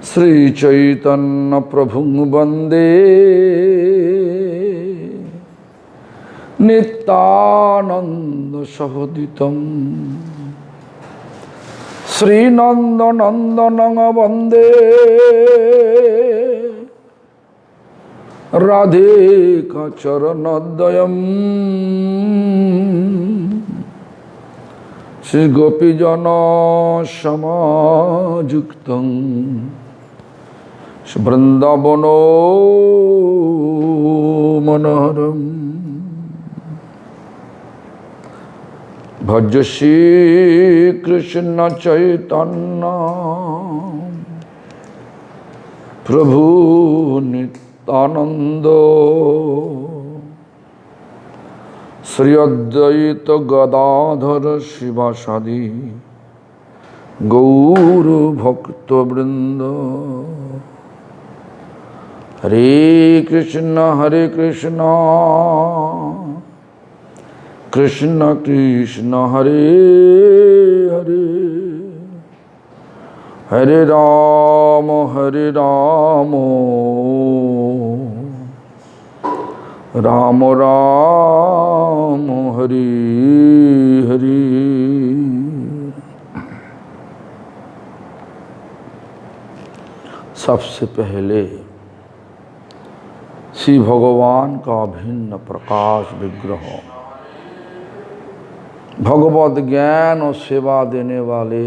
श्री चैतन्य प्रभु वंदे नित्यानंद सहोदितं श्रीनंदनंदनं वंदे राधिका चरणोदयम् श्री गोपीजन समायुक्तं वृंदावनो मनोहरम् भज श्री कृष्ण चैतन्य प्रभु नित्यानंद श्री अद्वैत गदाधर शिवासादि गौर भक्तवृंद हरे कृष्ण कृष्ण कृष्ण हरे हरे हरे राम राम राम हरे हरे। सबसे पहले श्री भगवान का भिन्न प्रकाश विग्रह भगवत ज्ञान और सेवा देने वाले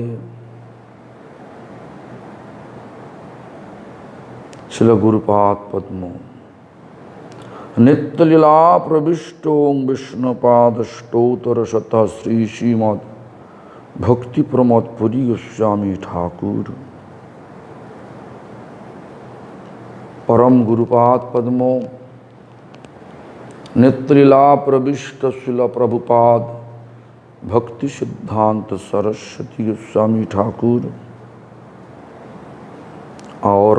श्रील गुरुपाद पद्म नित्य लीला प्रविष्टो विष्णुपाद स्तोत्र शतः श्री श्रीमद भक्ति प्रमोद पुरी गोस्वामी ठाकुर परम गुरुपाद पद्मो नित्य लीला प्रविष्ट श्रील प्रभुपाद भक्ति सिद्धांत सरस्वती गोस्वामी ठाकुर और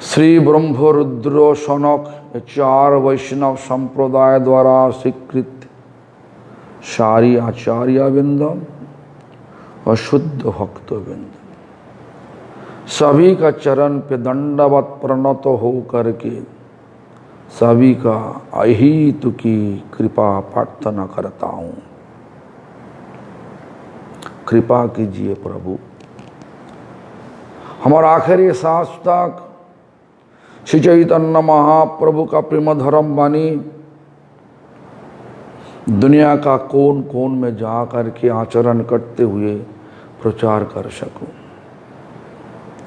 श्री ब्रह्मरुद्र सनक चार वैष्णव संप्रदाय द्वारा स्वीकृत सारी आचार्यवृंद और शुद्ध भक्तवृंद सभी का चरण पे दंडवत प्रणत हो करके सभी का अहित की कृपा प्रार्थना करता हूँ। कृपा कीजिए प्रभु, हमारा आखिरी सांस तक श्री चैतन्य महाप्रभु का प्रेम धर्म वाणी दुनिया का कोन कोन में जा करके आचरण करते हुए प्रचार कर सकूं,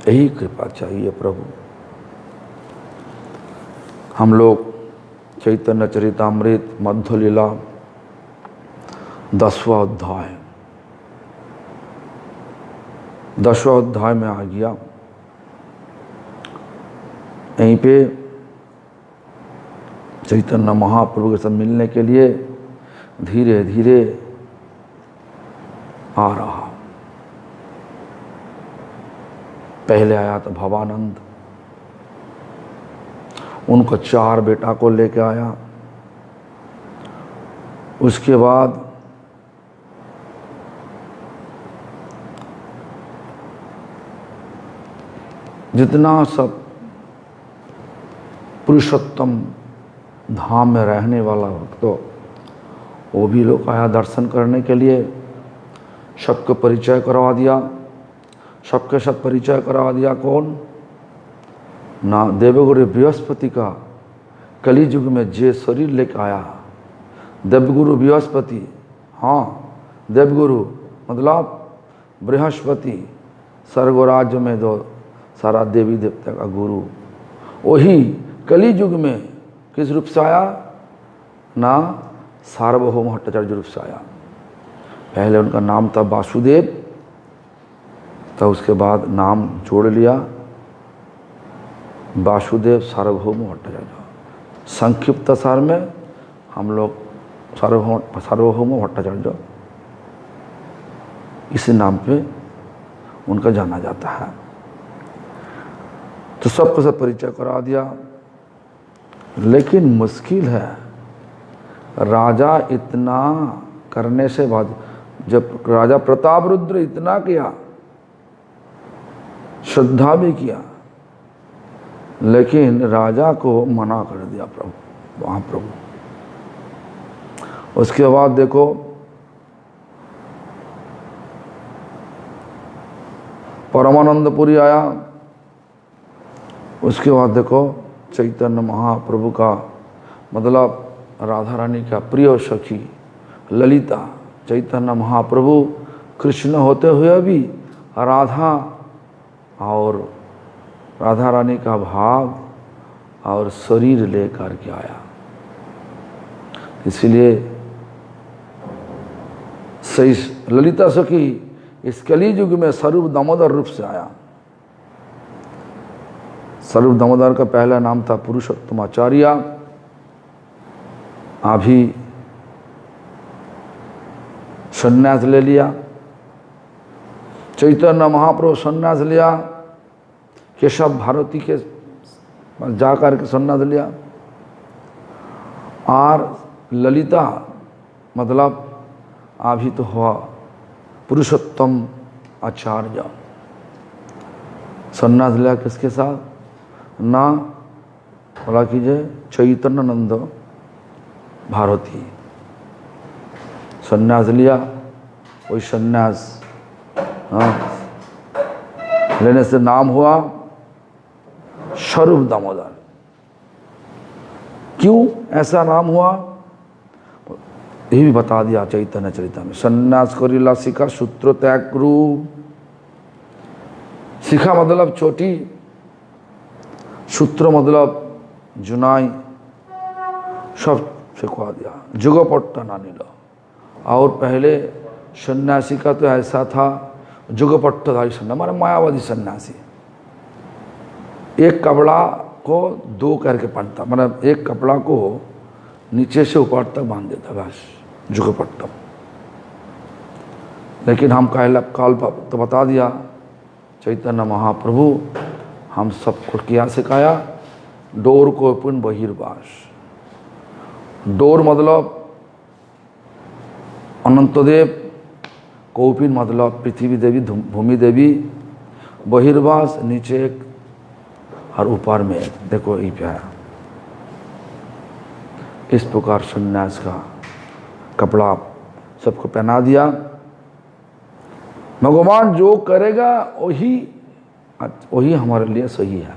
यही कृपा चाहिए प्रभु। हम लोग चैतन्य चरितामृत मध्य लीला 10वां अध्याय में आ गया। यहीं पे चैतन्य महाप्रभु के साथ मिलने के लिए धीरे धीरे आ रहा। पहले आया तो भवानंद, उनको 4 बेटा को लेके आया। उसके बाद जितना सब पुरुषोत्तम धाम में रहने वाला भक्त वो भी लोग आया दर्शन करने के लिए। सबको परिचय करवा दिया, सबके साथ परिचय करवा दिया। कौन ना देवगुरु बृहस्पति का कली युग में जे शरीर लेकर आया, देवगुरु बृहस्पति। हाँ, देवगुरु मतलब बृहस्पति, स्वर्ग राज्य में दो सारा देवी देवता का गुरु। वही कली युग में किस रूप से आया ना, सार्वभौम भट्टाचार्य रूप से आया। पहले उनका नाम था वासुदेव, तो उसके बाद नाम जोड़ लिया वासुदेव सार्वभौम भट्टाचार्य। संक्षिप्त सार में हम लोग सार्वभौम भट्टाचार्य इसी नाम पे उनका जाना जाता है। तो सबके साथ परिचय करा दिया। लेकिन मुश्किल है, राजा इतना करने से बाद जब राजा प्रतापरुद्र इतना किया श्रद्धा भी किया, लेकिन राजा को मना कर दिया प्रभु, महाप्रभु। उसके बाद देखो परमानंदपुरी आया। उसके बाद देखो चैतन्य महाप्रभु का, मतलब राधा रानी का प्रिय सखी ललिता, चैतन्य महाप्रभु कृष्ण होते हुए भी राधा और राधा रानी का भाव और शरीर लेकर के आया। इसलिए सही ललिता सखी इस कली युग में स्वरूप दामोदर रूप से आया। स्वरूप दामोदर का पहला नाम था पुरुषोत्तम आचार्य। अभी संन्यास ले लिया, चैतन्य महाप्रभु संन्यास लिया, केशव भारती के जाकर के संन्यास लिया। और ललिता मतलब अभी तो हुआ पुरुषोत्तम आचार्य, संन्यास लिया किसके साथ? ना बोला कीजिए चैतन्यानंद भारती संन्यास लिया। वही संन्यास लेने से नाम हुआ स्वरूप दामोदर। क्यों ऐसा नाम हुआ ये भी बता दिया चैतन्य चरिता में। संन्यास करिला शिखा सूत्र त्याग करू। शिखा मतलब चोटी, सूत्र मतलब जुनाई, सब सिखवा दिया। जुगपट्टा ना नीला। और पहले सन्यासी का तो ऐसा था जुगपट्टधारी सन्यासी, हमारा मायावादी सन्यासी, एक कपड़ा को दो करके पहनता, मतलब एक कपड़ा को नीचे से ऊपर तक बांध देता, बस जुगपट्टम। लेकिन हम काल तो बता दिया चैतन्य महाप्रभु हम सबको क्या सिखाया? डोर को पुन बहिर्वास। डोर मतलब अनंतदेव, कौपिन मतलब पृथ्वी देवी भूमि देवी, बहिर्वास नीचे एक और ऊपर में एक। देखो ये क्या है, इस प्रकार सन्यास का कपड़ा सबको पहना दिया। भगवान जो करेगा वही हमारे लिए सही है।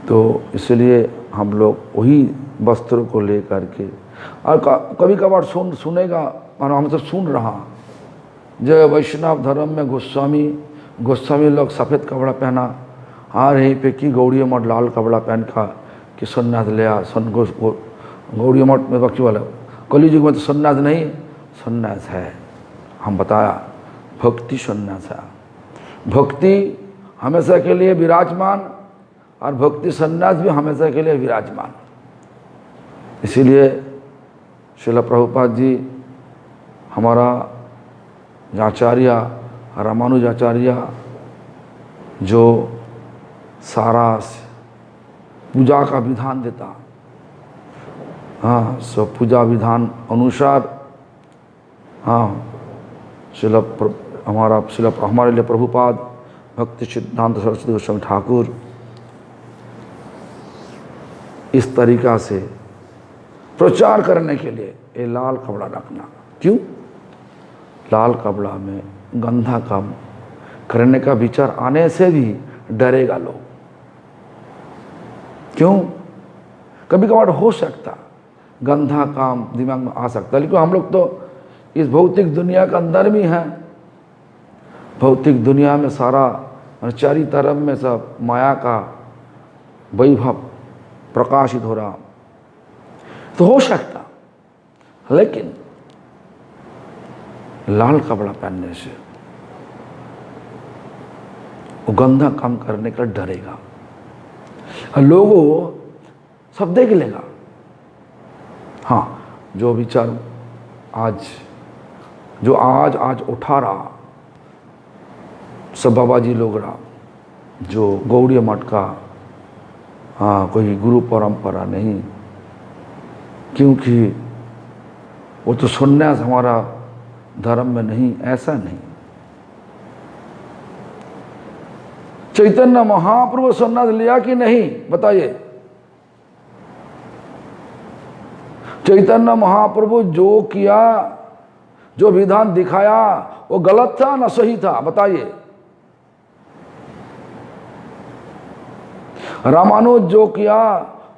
तो इसलिए हम लोग वही वस्त्रों को लेकर के, और कभी कभार सुनेगा, और हम तो सुन रहा, जय वैष्णव धर्म में गोस्वामी लोग सफ़ेद कपड़ा पहना, और यहीं पे की गौड़ी मठ लाल कपड़ा पहन का कि सन्यास लिया। गौड़ी मठ में बक्सी वाला कली युग में तो सन्यास नहीं, सन्यास है। हम बताया भक्ति सन्यास है। भक्ति हमेशा के लिए विराजमान और भक्ति सन्यास भी हमेशा के लिए विराजमान। इसीलिए श्रील प्रभुपाद जी हमारा आचार्य रामानुजाचार्य जो सारा पूजा का विधान देता, हाँ, सो पूजा विधान अनुसार, हाँ, हमारे लिए प्रभुपाद भक्ति सिद्धांत सरस्वती गोस्वामी ठाकुर इस तरीका से प्रचार करने के लिए ये लाल कपड़ा रखना। क्यों? लाल कपड़ा में गंधा काम करने का विचार आने से भी डरेगा लोग। क्यों? कभी कभार हो सकता गंधा काम दिमाग में आ सकता, लेकिन हम लोग तो इस भौतिक दुनिया के अंदर भी हैं। भौतिक दुनिया में सारा चारी तरफ में सब माया का वैभव प्रकाशित हो रहा, तो हो सकता, लेकिन लाल कपड़ा पहनने से वो गंदा काम करने का डरेगा, लोगों सब देख लेगा। हाँ, जो विचार आज उठा रहा सब बाबा जी लोग रहा, जो गौड़ी मठ का, हाँ, कोई गुरु परंपरा नहीं, क्योंकि वो तो सन्यास हमारा धर्म में नहीं, ऐसा नहीं। चैतन्य महाप्रभु सन्यास लिया कि नहीं, बताइए। चैतन्य महाप्रभु जो किया, जो विधान दिखाया, वो गलत था ना सही था, बताइए। रामानुज जो किया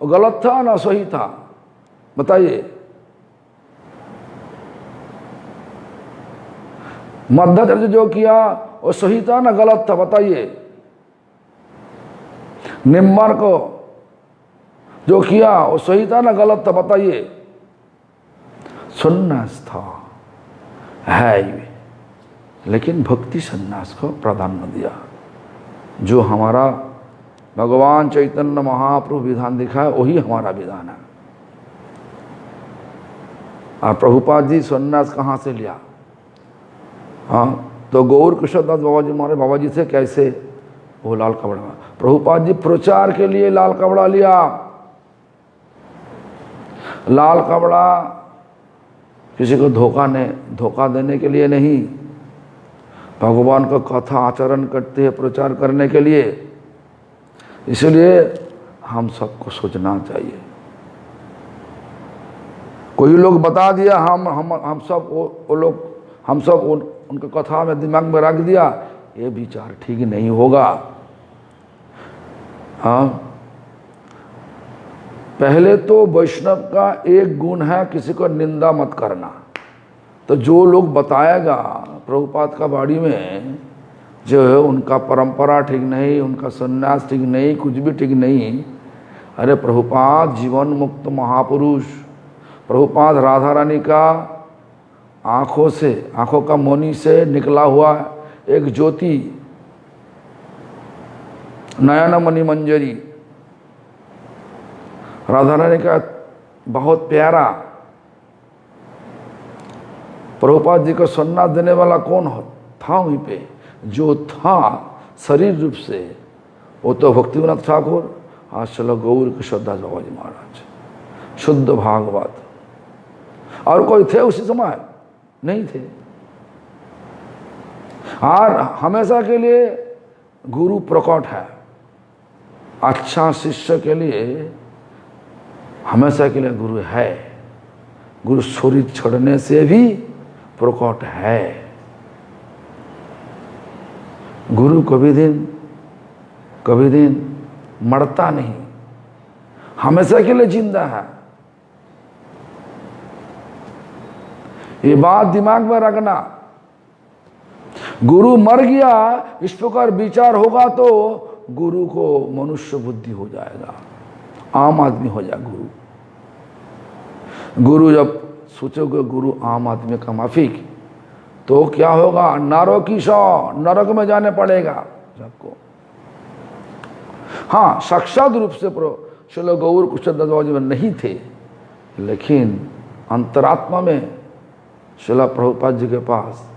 वो गलत था ना सही था, बताइए। मध्वाचार्य जो किया वो सही था ना गलत था, बताइए। निम्बार्क को जो किया वो सही था ना गलत था, बताइए। सन्यास था, है ही, लेकिन भक्ति सन्यास को प्राधान्य दिया। जो हमारा भगवान चैतन्य महाप्रभु विधान दिखाया वही हमारा विधान है। और प्रभुपाद जी सन्यास कहाँ से लिया? हाँ, तो गौर कृष्णदास बाबा जी, हमारे बाबा जी से कैसे वो लाल कपड़ा, प्रभुपाद जी प्रचार के लिए लाल कपड़ा लिया। लाल कपड़ा किसी को धोखा देने के लिए नहीं, भगवान का कथा आचरण करते हैं प्रचार करने के लिए। इसलिए हम सबको सोचना चाहिए। कोई लोग बता दिया, हम सब वो लोग हम सब उनका कथा में दिमाग में रख दिया, ये विचार ठीक नहीं होगा। हाँ, पहले तो वैष्णव का एक गुण है किसी को निंदा मत करना। तो जो लोग बताएगा प्रभुपाद का बाड़ी में जो है उनका परंपरा ठीक नहीं, उनका सन्यास ठीक नहीं, कुछ भी ठीक नहीं। अरे प्रभुपाद जीवन मुक्त महापुरुष, प्रभुपाद राधा रानी का आंखों का मोनी से निकला हुआ एक ज्योति, नयन मणि मंजरी, राधा रानी का बहुत प्यारा। प्रभुपाद जी को सन्यास देने वाला कौन था वहीं पे? जो था शरीर रूप से वो तो भक्तिविनोद ठाकुर, आज चलो गौर कृष्णदास बाबा जी महाराज, शुद्ध भागवत। और कोई थे उसी समय? नहीं थे। और हमेशा के लिए गुरु प्रकट है। अच्छा शिष्य के लिए हमेशा के लिए गुरु है। गुरु शरीर छोड़ने से भी प्रकट है। गुरु कभी दिन मरता नहीं, हमेशा के लिए जिंदा है। ये बात दिमाग में रखना। गुरु मर गया इस प्रकार विचार होगा तो गुरु को मनुष्य बुद्धि हो जाएगा, आम आदमी हो जाएगा। गुरु जब सोचोगे गुरु आम आदमी का माफिक, तो क्या होगा? नरक की नरक में जाने पड़ेगा सबको। हाँ, साक्षात रूप से श्रील गौर कृष्णदास बाबा जी में नहीं थे, लेकिन अंतरात्मा में श्रील प्रभुपाद जी के पास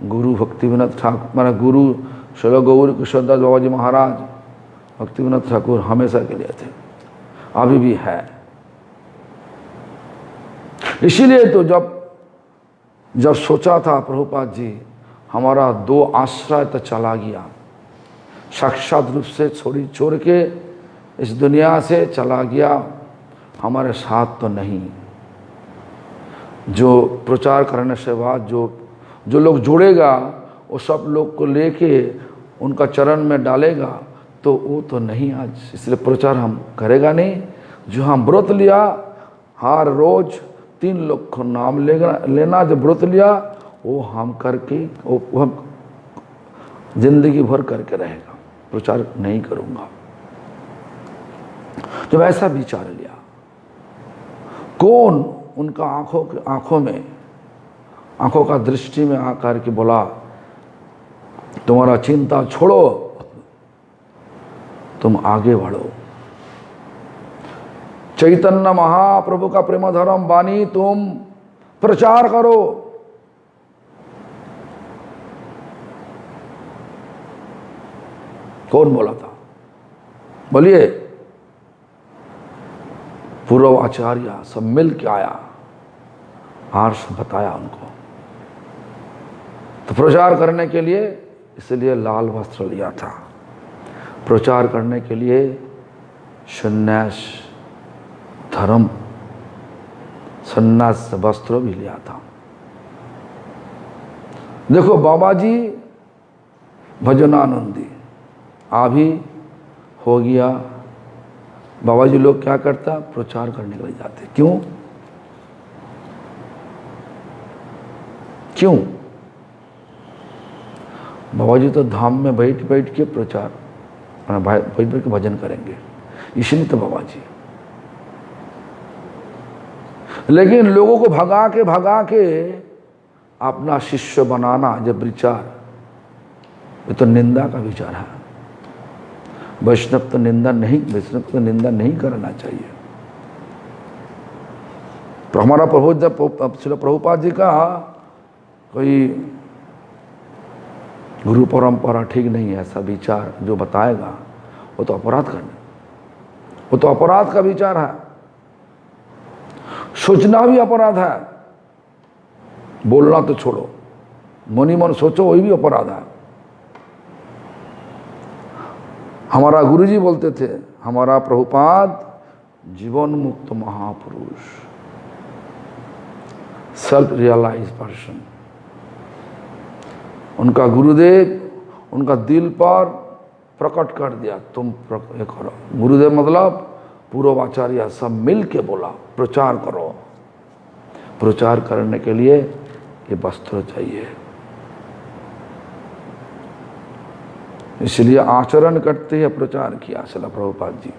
गुरु भक्तिविनोद ठाकुर, माना गुरु श्रील गौर कृष्णदास बाबा जी महाराज भक्तिविनोद ठाकुर हमेशा के लिए थे, अभी भी है। इसीलिए तो जब सोचा था प्रभुपाद जी हमारा 2 आश्रय तो चला गया, साक्षात रूप से छोड़ के इस दुनिया से चला गया, हमारे साथ तो नहीं। जो प्रचार करने से बाद जो लोग जुड़ेगा वो सब लोग को लेके उनका चरण में डालेगा, तो वो तो नहीं आज, इसलिए प्रचार हम करेगा नहीं। जो हम व्रत लिया, हर रोज 3 लोग को नाम लेना, जो व्रत लिया वो हम करके वो हम जिंदगी भर करके रहेगा, प्रचार नहीं करूँगा। जब ऐसा विचार लिया, कौन उनका आंखों का दृष्टि में आकर के बोला तुम्हारा चिंता छोड़ो, तुम आगे बढ़ो, चैतन्य महाप्रभु का प्रेम धर्म वाणी तुम प्रचार करो। कौन बोला था? बोलिए। पूर्व आचार्य सब मिल के आया, हर्ष बताया उनको। तो प्रचार करने के लिए इसलिए लाल वस्त्र लिया था। प्रचार करने के लिए संन्यास धर्म संन्यास वस्त्र भी लिया था। देखो बाबा जी भजनानंदी अभी हो गया। बाबा जी लोग क्या करता, प्रचार करने के लिए जाते। क्यों क्यों? बाबा जी तो धाम में बैठ बैठ के प्रचार बैठ बैठ के भजन करेंगे, इसलिए तो बाबा जी। लेकिन लोगों को भगा के अपना शिष्य बनाना जब विचार, ये तो निंदा का विचार है। वैष्णव तो निंदा नहीं करना चाहिए। तो हमारा प्रभु जब श्रील प्रभुपाद जी का कोई गुरु परंपरा ठीक नहीं है, ऐसा विचार जो बताएगा वो तो अपराध करना, वो तो अपराध का विचार है। सोचना भी अपराध है, बोलना तो छोड़ो, मनी मन सोचो वही भी अपराध है। हमारा गुरुजी बोलते थे, हमारा प्रभुपाद जीवन मुक्त महापुरुष, सेल्फ रियलाइज पर्सन। उनका गुरुदेव उनका दिल पर प्रकट कर दिया, तुम ये करो। गुरुदेव मतलब पूर्वाचार्य सब मिल के बोला प्रचार करो। प्रचार करने के लिए ये वस्त्र चाहिए, इसलिए आचरण करते हुए प्रचार किया श्रील प्रभुपाद जी।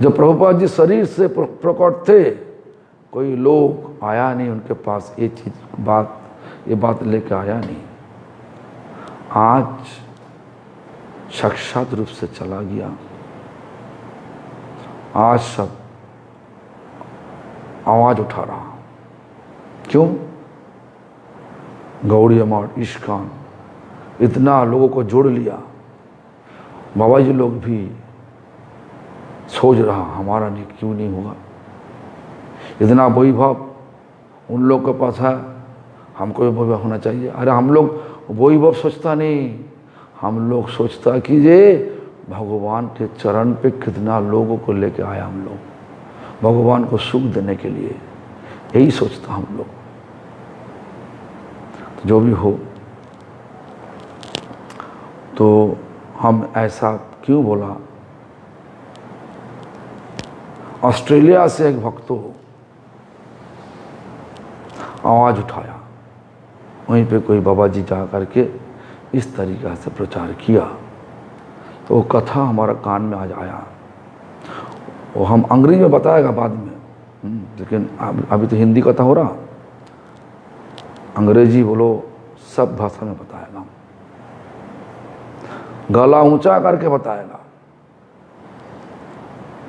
जब प्रभुपाद जी शरीर से प्रकट थे, कोई लोग आया नहीं उनके पास ये बात लेकर आया नहीं। आज साक्षात रूप से चला गया। आज सब आवाज उठा रहा। क्यों? गौड़ीय मठ, इस्कॉन इतना लोगों को जोड़ लिया। बाबा जी लोग भी सोच रहा हमारा नहीं क्यों नहीं होगा। इतना वैभव उन लोग के पास है, हमको भी वैभव होना चाहिए। अरे हम लोग वैभव सोचता नहीं, हम लोग सोचता कि ये भगवान के चरण पे कितना लोगों को लेके आया। हम लोग भगवान को सुख देने के लिए यही सोचता हम लोग। तो जो भी हो, तो हम ऐसा क्यों बोला। ऑस्ट्रेलिया से एक भक्तों आवाज उठाया, वहीं पे कोई बाबा जी जा करके इस तरीक़ा से प्रचार किया। तो वो कथा हमारा कान में आज आया। वो हम अंग्रेजी में बताएगा बाद में, लेकिन अभी तो हिंदी कथा हो रहा। अंग्रेजी बोलो सब भाषा में बताएगा, गला ऊंचा करके बताएगा।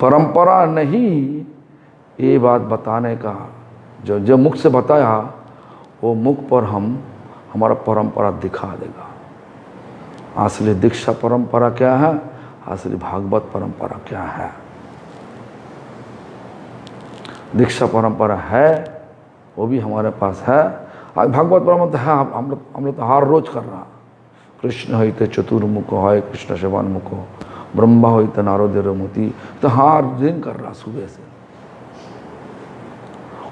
परंपरा नहीं, ये बात बताने का जो मुख से बताया वो मुख पर हमारा परंपरा दिखा देगा। असली दीक्षा परंपरा क्या है, असली भागवत परंपरा क्या है। दीक्षा परंपरा है वो भी हमारे पास है। आज भागवत परंपरा है, हम लोग तो हर रोज कर रहा। कृष्ण होते चतुर्मुखो है कृष्ण सेवान मुखो, ब्रह्मा होते नारदेर मोती, तो हर दिन कर रहा सुबह से।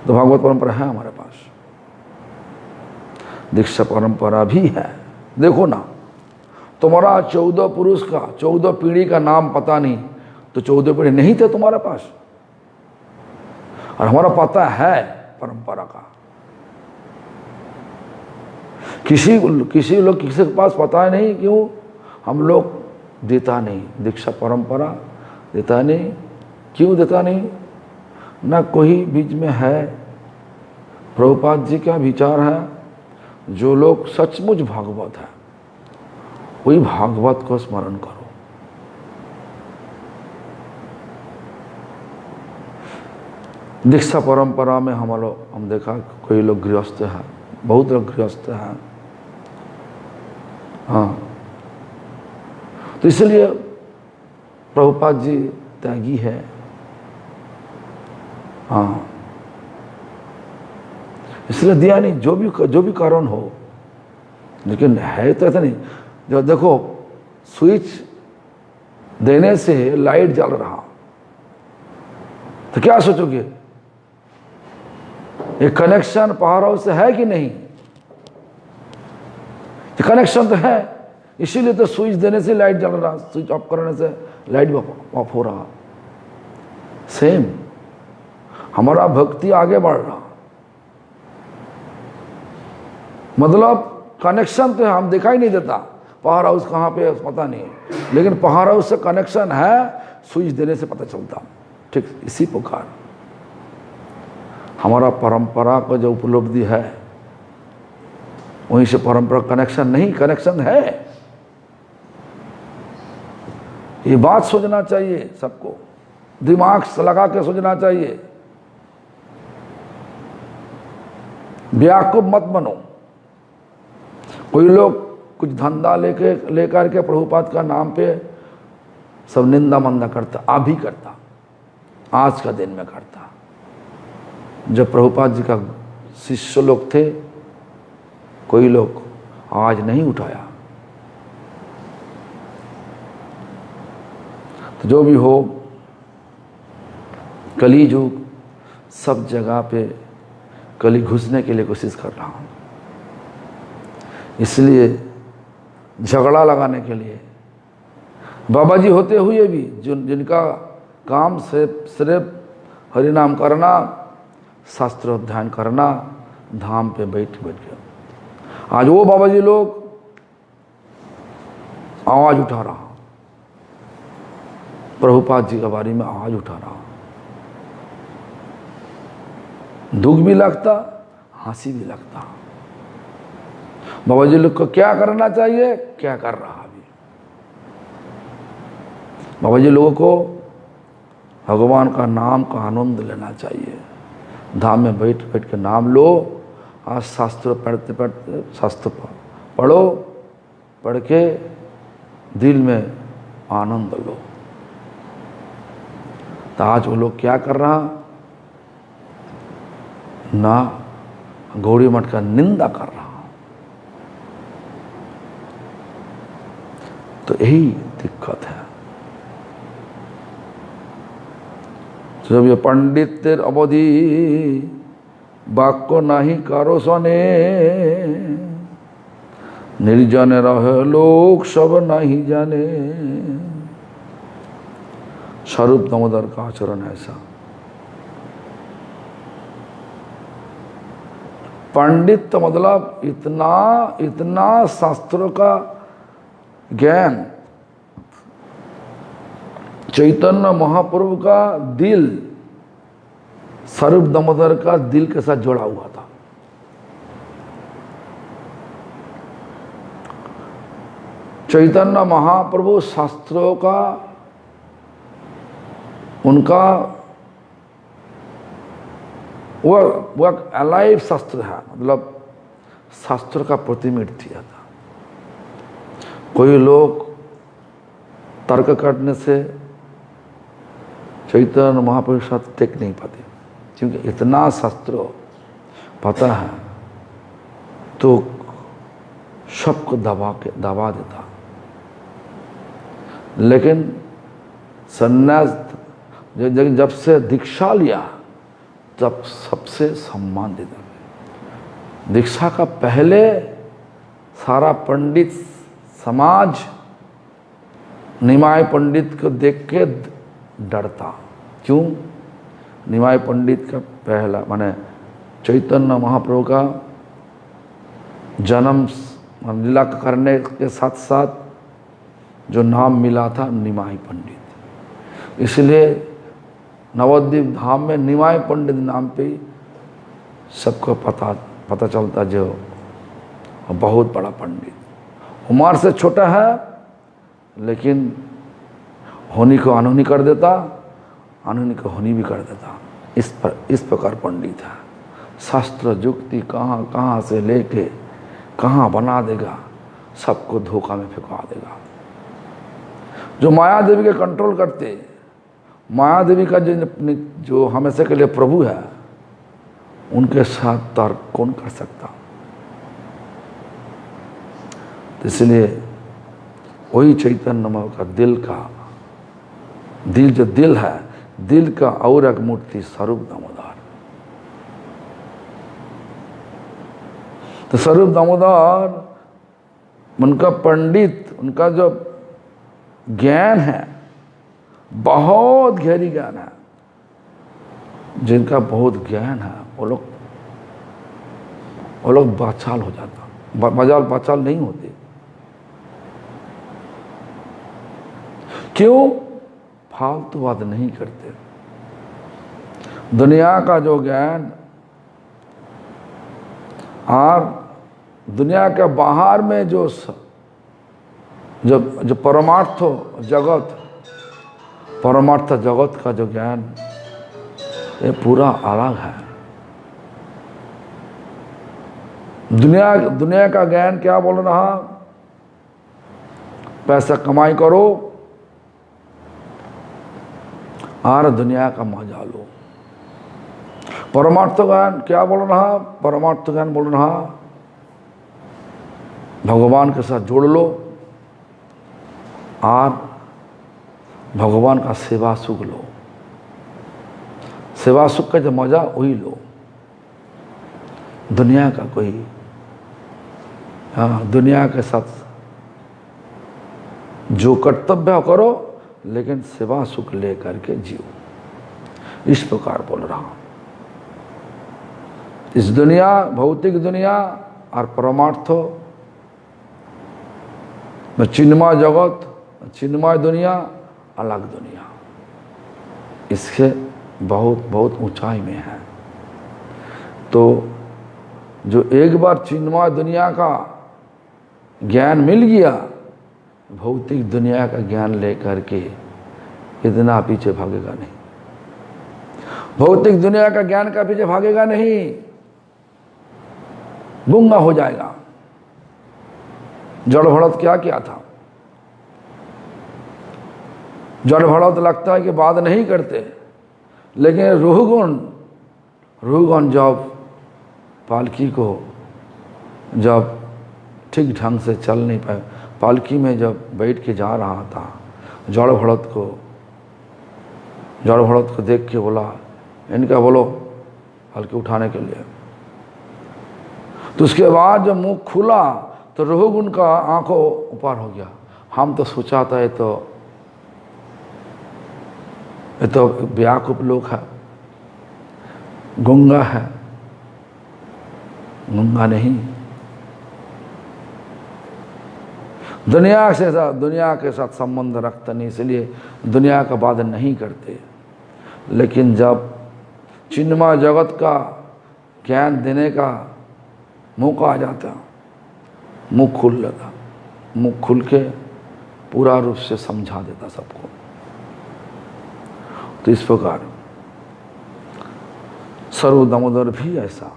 तो भागवत परंपरा है हमारे पास, दीक्षा परंपरा भी है। देखो ना, तुम्हारा 14 पुरुष का 14 पीढ़ी का नाम पता नहीं, तो 14 पीढ़ी नहीं थे तुम्हारे पास, और हमारा पता है परंपरा का। किसी के पास पता नहीं, क्यों? हम लोग देता नहीं, दीक्षा परंपरा देता नहीं। क्यों देता नहीं? ना कोई बीच में है। प्रभुपाद जी का विचार है, जो लोग सचमुच भागवत है वही भागवत को स्मरण करो। दीक्षा परंपरा में हम देखा कोई लोग गृहस्थ हैं, बहुत लोग गृहस्थ हैं। हाँ, तो इसलिए प्रभुपाद जी त्यागी है। हाँ, इसलिए दिया नहीं, जो भी कारण हो। लेकिन है तो ऐसा नहीं। जो देखो स्विच देने से लाइट जल रहा, तो क्या सोचोगे? ये कनेक्शन पावर हाउस से है कि नहीं? ये कनेक्शन तो है, इसीलिए तो स्विच देने से लाइट जल रहा, स्विच ऑफ करने से लाइट भी ऑफ हो रहा। सेम हमारा भक्ति आगे बढ़ रहा, मतलब कनेक्शन तो हम दिखाई नहीं देता, पावर हाउस कहाँ पे पता नहीं, लेकिन पावर हाउस से कनेक्शन है, स्विच देने से पता चलता। ठीक इसी प्रकार हमारा परंपरा का जो उपलब्धि है, वहीं से परंपरा कनेक्शन नहीं, कनेक्शन है। ये बात सोचना चाहिए सबको, दिमाग लगा के सोचना चाहिए। व्याकुल मत बनो। कोई लोग कुछ धंधा लेकर के प्रभुपाद का नाम पे सब निंदा मंदा करता, अभी करता, आज का दिन में करता। जब प्रभुपाद जी का शिष्य लोग थे, कोई लोग आज नहीं उठाया। तो जो भी हो, कली युग सब जगह पे कली घुसने के लिए कोशिश कर रहा हूँ, इसलिए झगड़ा लगाने के लिए बाबा जी होते हुए भी जिनका काम सिर्फ हरि नाम करना, शास्त्र अध्ययन करना, धाम पे बैठ के, आज वो बाबा जी लोग आवाज उठा रहा, प्रभुपाद जी के बारे में आवाज उठा रहा। दुख भी लगता, हंसी भी लगता। बाबा जी लोग को क्या करना चाहिए, क्या कर रहा अभी। बाबा जी लोगों को भगवान का नाम का आनंद लेना चाहिए। धाम में बैठ के नाम लो। आज शास्त्र पढ़ते पढ़ते शास्त्र पढ़ो, पढ़ के दिल में आनंद लो। तो आज वो लोग क्या कर रहा, ना गौड़ी मठ का निंदा कर रहा। तो यही दिक्कत है। जब ये पंडित अवधि वाक्य नहीं करो सने, निर्जन रहे लोग सब नहीं जाने। स्वरूप दामोदर का आचरण ऐसा। पंडित मतलब इतना शास्त्रों का ज्ञान, चैतन्य महाप्रभु का दिल स्वरूप दामोदर का दिल के साथ जोड़ा हुआ था। चैतन्य महाप्रभु शास्त्रों का, उनका वह अलाइव शास्त्र है, मतलब शास्त्र का प्रतिनिधित्व किया था। कोई लोग तर्क करने से चैतन्य महाप्रभु के साथ टेक नहीं पाते, क्योंकि इतना शास्त्र पता है तो सबको दबा देता। लेकिन सन्यास जब से दीक्षा लिया तब सबसे सम्मान देता। दीक्षा का पहले सारा पंडित समाज निमाय पंडित को देख के डरता। क्यों? निमाय पंडित का पहला माने चैतन्य महाप्रभु का जन्म लीला करने के साथ साथ जो नाम मिला था निमाय पंडित, इसलिए नवद्वीप धाम में निमाय पंडित नाम पे सबको पता चलता जो बहुत बड़ा पंडित। उम्र से छोटा है लेकिन होनी को अनहोनी कर देता, अनहोनी को होनी भी कर देता। इस प्रकार पंडित है। शास्त्र युक्ति कहाँ से लेके कहाँ बना देगा, सबको धोखा में फेंका देगा। जो माया देवी के कंट्रोल करते, माया देवी का जो हमेशा के लिए प्रभु है, उनके साथ तर्क कौन कर सकता। तो इसलिए वही चैतन्य नाम का दिल का, दिल जो दिल है, दिल का और एक मूर्ति स्वरूप दामोदर। तो स्वरूप दामोदर उनका पंडित, उनका जो ज्ञान है बहुत गहरी ज्ञान है। जिनका बहुत ज्ञान है वो लोग बाचाल हो जाता, बाचाल नहीं होते। क्यों? फालतू बात नहीं करते। दुनिया का जो ज्ञान और दुनिया के बाहर में जो परमार्थ जगत, परमार्थ जगत का जो ज्ञान, ये पूरा अलग है। दुनिया का ज्ञान क्या बोल रहा? पैसा कमाई करो और दुनिया का मजा लो। परमार्थ ज्ञान क्या बोल रहा? परमार्थ ज्ञान बोल रहा भगवान के साथ जोड़ लो और भगवान का सेवा सुख लो। सेवा सुख का जो मजा वही लो। दुनिया का कोई दुनिया के साथ जो कर्तव्य करो, लेकिन सेवा सुख ले करके जियो। इस प्रकार बोल रहा हूं। इस दुनिया, भौतिक दुनिया और परमार्थ में चिन्मय जगत, चिन्मय दुनिया, अलग दुनिया, इसके बहुत बहुत ऊंचाई में है। तो जो एक बार चिन्मय दुनिया का ज्ञान मिल गया, भौतिक दुनिया का ज्ञान लेकर के इतना पीछे भागेगा नहीं। भौतिक दुनिया का ज्ञान का पीछे भागेगा नहीं, गुंगा हो जाएगा। जड़ भड़त क्या था? जड़ भड़त लगता है कि बात नहीं करते, लेकिन रूहगुण जब पालकी को जब ठीक ढंग से चल नहीं पाए, पालकी में जब बैठ के जा रहा था, जड़ भड़त को देख के बोला, इनका बोलो पालकी उठाने के लिए। तो उसके बाद जब मुंह खुला तो रोहगुण का आंखों ऊपर हो गया। हम तो सोचा था ये तो व्याकुप लोग है, गूंगा है। गूंगा नहीं, दुनिया के साथ संबंध रखते नहीं, इसलिए दुनिया का बात नहीं करते। लेकिन जब चिन्मय जगत का ज्ञान देने का मौका आ जाता, मुंह खुल लेता, मुंह खुल के पूरा रूप से समझा देता सबको। तो इस प्रकार स्वरूप दामोदर भी ऐसा।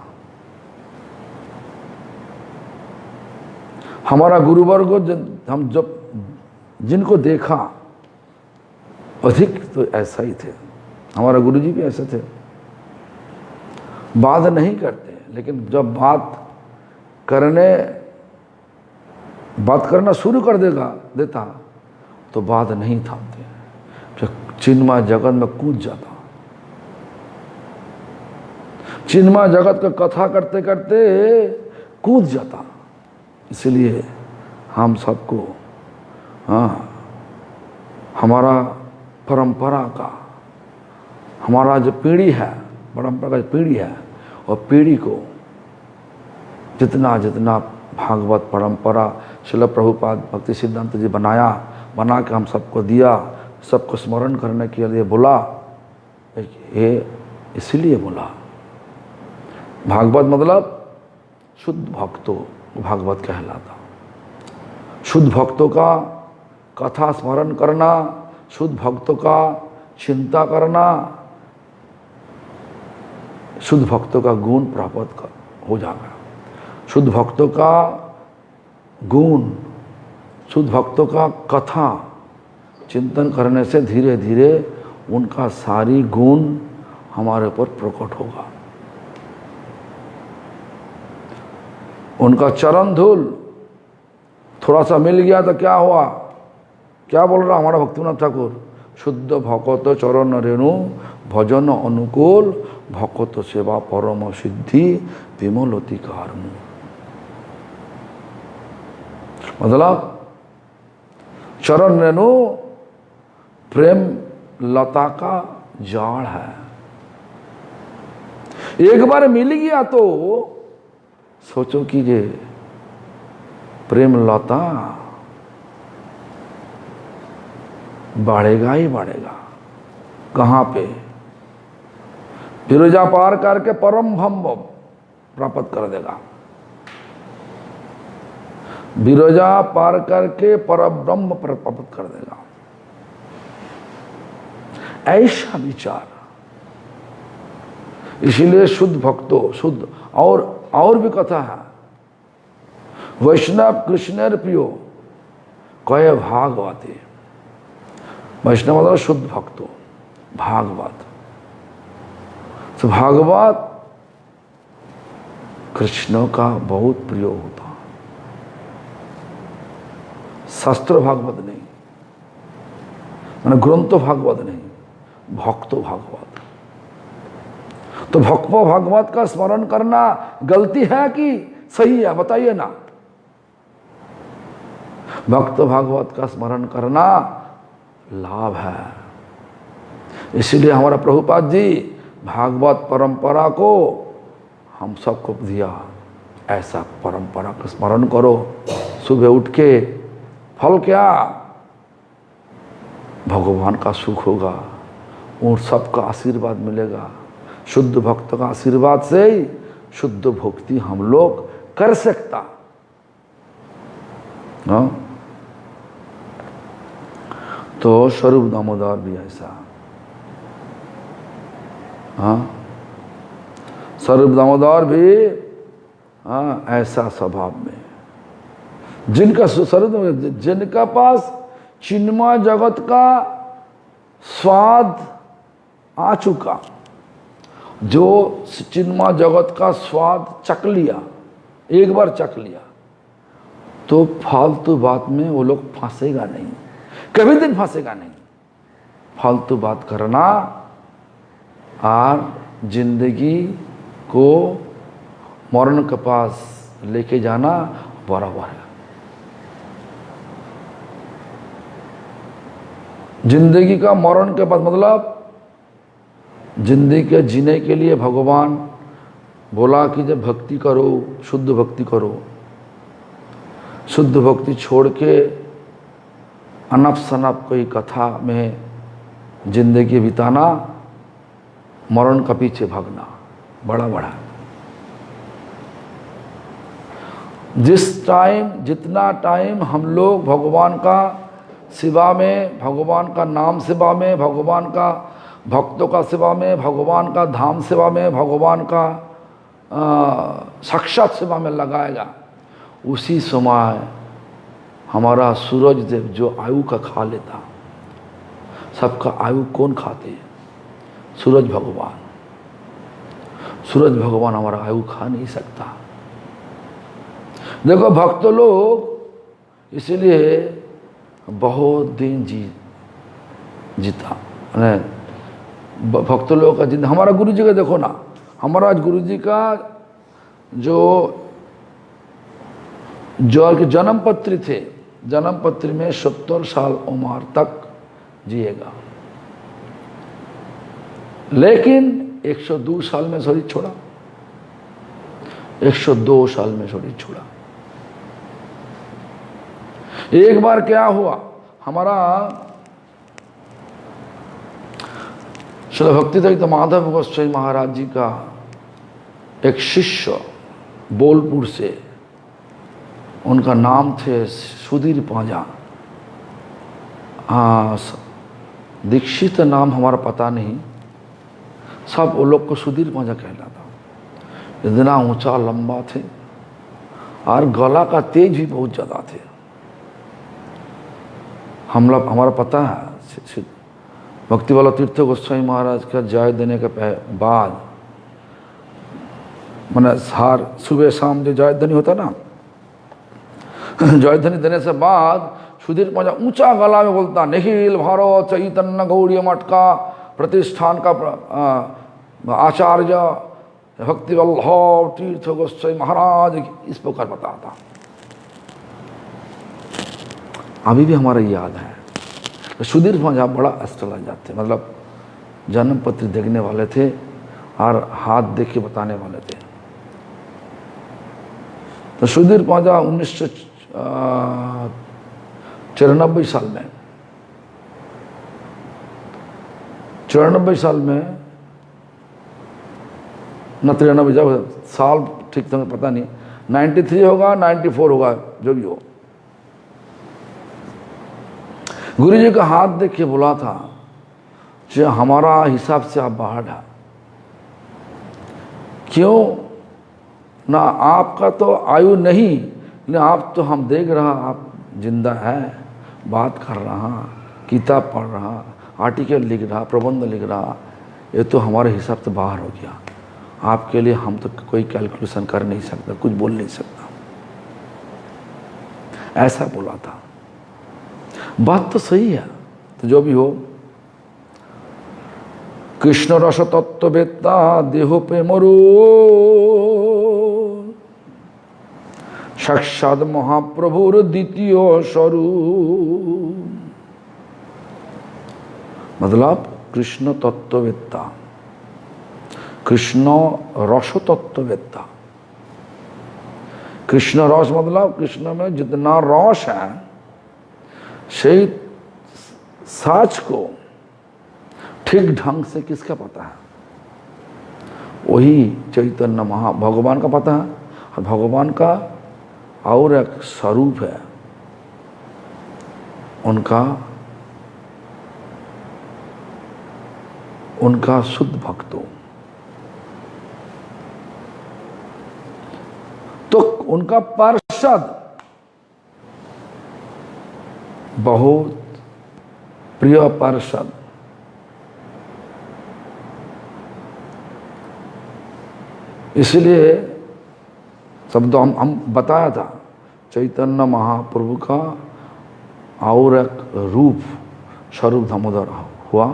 हमारा गुरुवर्ग हम जब जिनको देखा अधिक तो ऐसा ही थे। हमारा गुरुजी भी ऐसे थे, बात नहीं करते, लेकिन जब बात करना शुरू कर देता तो बात नहीं थामते, जब चिन्मय जगत में कूद जाता। चिन्मय जगत का कथा करते करते कूद जाता। इसलिए हम सबको हमारा परंपरा का, हमारा जो पीढ़ी है, परंपरा का जो पीढ़ी है, और पीढ़ी को जितना जितना भागवत परंपरा श्रील प्रभुपाद भक्ति सिद्धांत जी बना के हम सबको दिया, सबको स्मरण करने के लिए बोला। ये इसलिए बोला भागवत मतलब शुद्ध भक्तों भागवत कहलाता। शुद्ध भक्तों का कथा स्मरण करना, शुद्ध भक्तों का चिंता करना, शुद्ध भक्तों का गुण प्राप्त हो जाना। शुद्ध भक्तों का गुण, शुद्ध भक्तों का कथा चिंतन करने से धीरे धीरे उनका सारी गुण हमारे ऊपर प्रकट होगा। उनका चरण धूल थोड़ा सा मिल गया तो क्या हुआ? क्या बोल रहा हमारा भक्तिनाथ ठाकुर? शुद्ध भकत चरण रेणु भजन अनुकूल भकत सेवा परम सिद्धि विमलति कारमु। मतलब चरण रेणु प्रेम लता का जाड़ है, एक बार मिल गया तो सोचो कीजिए प्रेम लता बढ़ेगा ही बढ़ेगा। कहाँ पे? फिरोजा पार करके परम भम प्राप्त कर देगा। बिरोजा पार करके पर ब्रह्म प्राप्त कर देगा। ऐसा विचार। इसीलिए शुद्ध भक्तों शुद्ध और भी कथा है। वैष्णव कृष्णेर प्रियो कहे भागवते। वैष्णव मतलब शुद्ध भक्तों भागवत। तो भागवत कृष्ण का बहुत प्रिय होता, शास्त्र भागवत नहीं, मैंने ग्रंथ भागवत नहीं, भक्तो भागवत। तो भक्तो भागवत का स्मरण करना गलती है कि सही है? बताइए ना। भक्त भागवत का स्मरण करना लाभ है। इसीलिए हमारा प्रभुपाद जी भागवत परंपरा को हम सबको दिया, ऐसा परंपरा का स्मरण करो। सुबह उठ के फल क्या? भगवान का सुख होगा, उन सबका आशीर्वाद मिलेगा। शुद्ध भक्त का आशीर्वाद से ही शुद्ध भक्ति हम लोग कर सकता। हाँ? तो स्वरूप दामोदर भी ऐसा। हाँ, स्वरूप दामोदर भी हाँ ऐसा स्वभाव में, जिनका स्वरूप, जिनका पास चिन्मय जगत का स्वाद आ चुका, जो चिन्मय जगत का स्वाद चख लिया, एक बार चख लिया, तो फालतू बात में वो लोग फंसेगा नहीं, कभी दिन फंसेगा नहीं। फालतू बात करना और जिंदगी को मरण के पास लेके जाना बराबर है। जिंदगी का मरण के पास मतलब जिंदगी के जीने के लिए भगवान बोला कि जब भक्ति करो, शुद्ध भक्ति करो। शुद्ध भक्ति छोड़ के अनप सनप कोई कथा में जिंदगी बिताना, मरण का पीछे भागना बड़ा बड़ा। जितना टाइम हम लोग भगवान का सेवा में, भगवान का नाम सेवा में, भगवान का भक्तों का सेवा में, भगवान का धाम सेवा में, भगवान का साक्षात सेवा में लगाएगा, उसी समय हमारा सूरज देव जो आयु का खा लेता। सबका आयु कौन खाते हैं? सूरज भगवान। सूरज भगवान हमारा आयु खा नहीं सकता। देखो भक्त लोग इसीलिए बहुत दिन जीता। भक्त लोगों का जिंदगी, हमारा गुरु जी का देखो ना, हमारा गुरु जी का जो जन्म पत्री थे, जन्म पत्री में 70 साल उम्र तक जिएगा, लेकिन 102 साल में शरीर छोड़ा। 102 साल में शरीर छोड़ा। एक बार क्या हुआ, हमारा श्री भक्तिदत्त माधव गोस्वामी महाराज जी का एक शिष्य बोलपुर से, उनका नाम थे सुधीर पांजा। दीक्षित नाम हमारा पता नहीं, सब वो लोग को सुधीर पांजा कहलाता। इतना ऊंचा लंबा थे और गला का तेज भी बहुत ज़्यादा थे। हमारा पता है भक्ति वाला तीर्थ गोस्वामी महाराज का जय देने के बाद, मैंने सुबह शाम जो जय ध्वनि होता ना, जय ध्वनि देने से बाद सुधीर पंजा ऊंचा गला में बोलता, निखिल भारत चैतन्य गौड़ी मठ का प्रतिष्ठान का आचार्य भक्ति वल्लभ तीर्थ गोस्वामी महाराज, इस प्रकार बताता। अभी भी हमारा याद है। तो सुधीर पंजा बड़ा एस्ट्रोलॉजर थे, मतलब जन्म पत्र देखने वाले थे और हाथ देख के बताने वाले थे। तो सुधीर पंजा 1994 साल में 94 साल में न 93, जब साल ठीक से पता नहीं, 93 होगा 94 होगा, जो भी हो, गुरु जी का हाथ देख के बोला था जो हमारा हिसाब से आप बाहर है। क्यों ना, आपका तो आयु नहीं, लेकिन आप तो हम देख रहा आप जिंदा है, बात कर रहा, किताब पढ़ रहा, आर्टिकल लिख रहा, प्रबंध लिख रहा, ये तो हमारे हिसाब से बाहर हो गया। आपके लिए हम तो कोई कैलकुलेशन कर नहीं सकता, कुछ बोल नहीं सकता, ऐसा बोला था। बात तो सही है। तो जो भी हो, कृष्ण रस तत्ववेत्ता देहो पे मरो, साक्षात महाप्रभुर द्वितीय स्वरूप। मतलब कृष्ण तत्ववेत्ता, कृष्ण रस तत्ववेत्ता। कृष्ण रस मतलब कृष्ण में जितना रस है, सही साच को ठीक ढंग से किसका पता है? वही चैतन्य भगवान का पता है। और भगवान का और एक स्वरूप है उनका शुद्ध भक्तों। तो उनका पार्षद बहुत प्रिय पार्षद, इसलिए शब्द हम बताया था, चैतन्य महाप्रभु का और एक रूप स्वरूप दामोदर हुआ,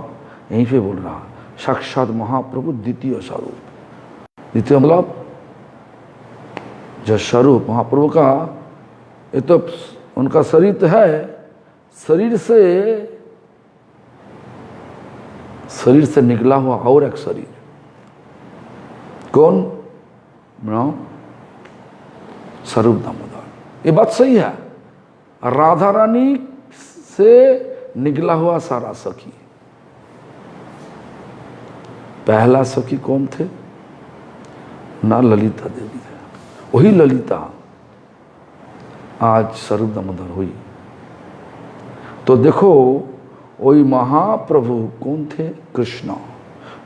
यहीं पे बोल रहा, साक्षात महाप्रभु द्वितीय स्वरूप। द्वितीय मतलब जो स्वरूप महाप्रभु का, ये तो उनका शरीर तो है, शरीर से निकला हुआ और एक शरीर। कौन? स्वरूप दामोदर। ये बात सही है। राधा रानी से निकला हुआ सारा सखी। पहला सखी कौन थे? ना ललिता देवी थे, वही ललिता आज स्वरूप दामोदर हुई। तो देखो, वही महाप्रभु कौन थे? कृष्ण।